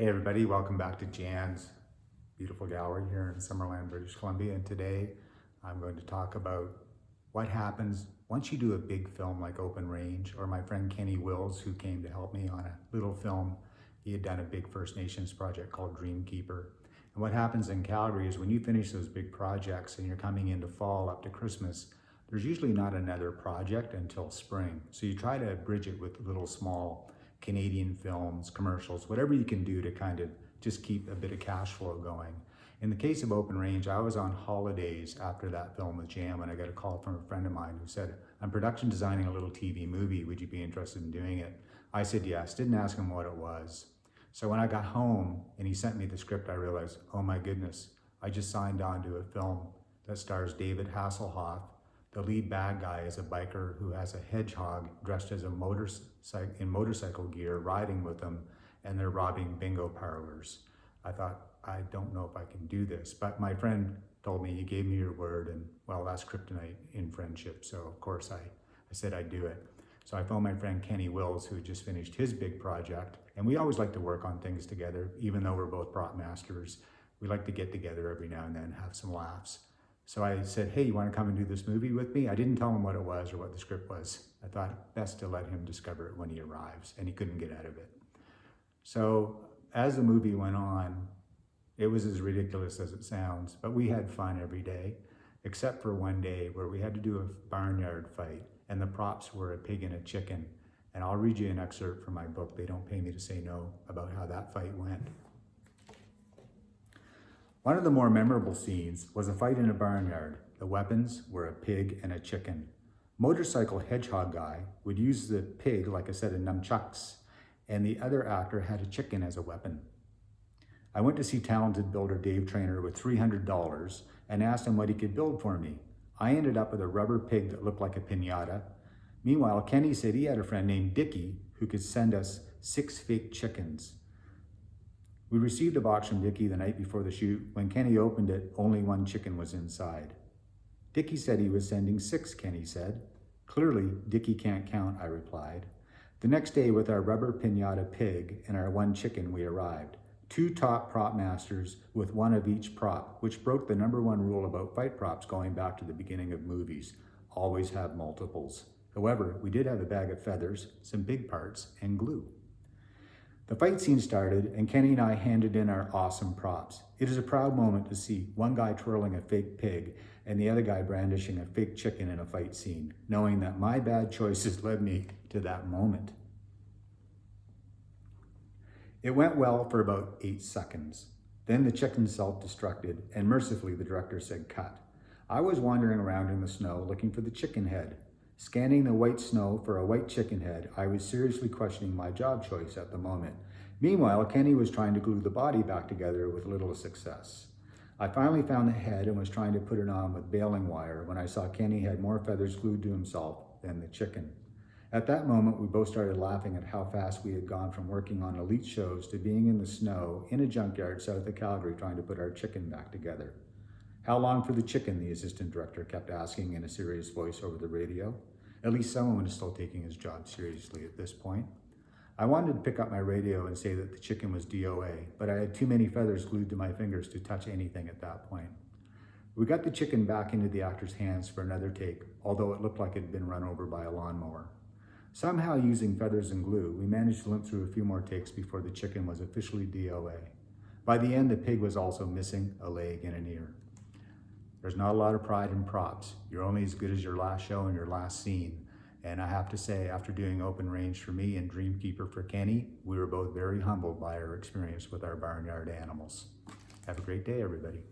Hey everybody, welcome back to Jan's beautiful gallery here in Summerland, British Columbia. And today I'm going to talk about what happens once you do a big film like Open Range, or my friend Kenny Wills, who came to help me on a little film. He had done a big First Nations project called Dreamkeeper. And what happens in Calgary is when you finish those big projects and you're coming into fall up to Christmas, there's usually not another project until spring. So you try to bridge it with little small Canadian films, commercials, whatever you can do to kind of just keep a bit of cash flow going. In the case of Open Range, I was on holidays after that film with Jam, and I got a call from a friend of mine who said, I'm production designing a little TV movie. Would you be interested in doing it? I said yes, didn't ask him what it was. So when I got home and he sent me the script, I realized, oh my goodness, I just signed on to a film that stars David Hasselhoff. The lead bad guy is a biker who has a hedgehog dressed as a motorcycle gear riding with them, and they're robbing bingo parlors. I thought, I don't know if I can do this, but my friend told me, you gave me your word, and well, that's kryptonite in friendship. So of course I said I'd do it. So I phoned my friend Kenny Wills, who had just finished his big project, and we always like to work on things together, even though we're both prop masters. We like to get together every now and then, have some laughs. So I said, hey, you want to come and do this movie with me? I didn't tell him what it was or what the script was. I thought best to let him discover it when he arrives, and he couldn't get out of it. So as the movie went on, it was as ridiculous as it sounds, but we had fun every day, except for one day where we had to do a barnyard fight, and the props were a pig and a chicken. And I'll read you an excerpt from my book, They Don't Pay Me to Say No, about how that fight went. One of the more memorable scenes was a fight in a barnyard. The weapons were a pig and a chicken. Motorcycle hedgehog guy would use the pig like a set of nunchucks, and the other actor had a chicken as a weapon. I went to see talented builder Dave Trainer with $300 and asked him what he could build for me. I ended up with a rubber pig that looked like a piñata. Meanwhile, Kenny said he had a friend named Dickie who could send us 6 fake chickens. We received a box from Dickie the night before the shoot. When Kenny opened it, only 1 chicken was inside. Dickie said he was sending 6, Kenny said. Clearly, Dickie can't count, I replied. The next day, with our rubber piñata pig and our 1 chicken, we arrived. 2 top prop masters with 1 of each prop, which broke the #1 rule about fight props going back to the beginning of movies. Always have multiples. However, we did have a bag of feathers, some big parts, and glue. The fight scene started, and Kenny and I handed in our awesome props. It is a proud moment to see one guy twirling a fake pig and the other guy brandishing a fake chicken in a fight scene, knowing that my bad choices led me to that moment. It went well for about 8 seconds. Then the chicken self-destructed, and mercifully the director said cut. I was wandering around in the snow looking for the chicken head. Scanning the white snow for a white chicken head, I was seriously questioning my job choice at the moment. Meanwhile, Kenny was trying to glue the body back together with little success. I finally found the head and was trying to put it on with baling wire when I saw Kenny had more feathers glued to himself than the chicken. At that moment, we both started laughing at how fast we had gone from working on elite shows to being in the snow in a junkyard south of Calgary trying to put our chicken back together. How long for the chicken? The assistant director kept asking in a serious voice over the radio. At least someone is still taking his job seriously at this point. I wanted to pick up my radio and say that the chicken was DOA, but I had too many feathers glued to my fingers to touch anything at that point. We got the chicken back into the actor's hands for another take, although it looked like it had been run over by a lawnmower. Somehow, using feathers and glue, we managed to limp through a few more takes before the chicken was officially DOA. By the end, the pig was also missing a leg and an ear. There's not a lot of pride in props. You're only as good as your last show and your last scene. And I have to say, after doing Open Range for me and Dreamkeeper for Kenny, we were both very humbled by our experience with our barnyard animals. Have a great day, everybody.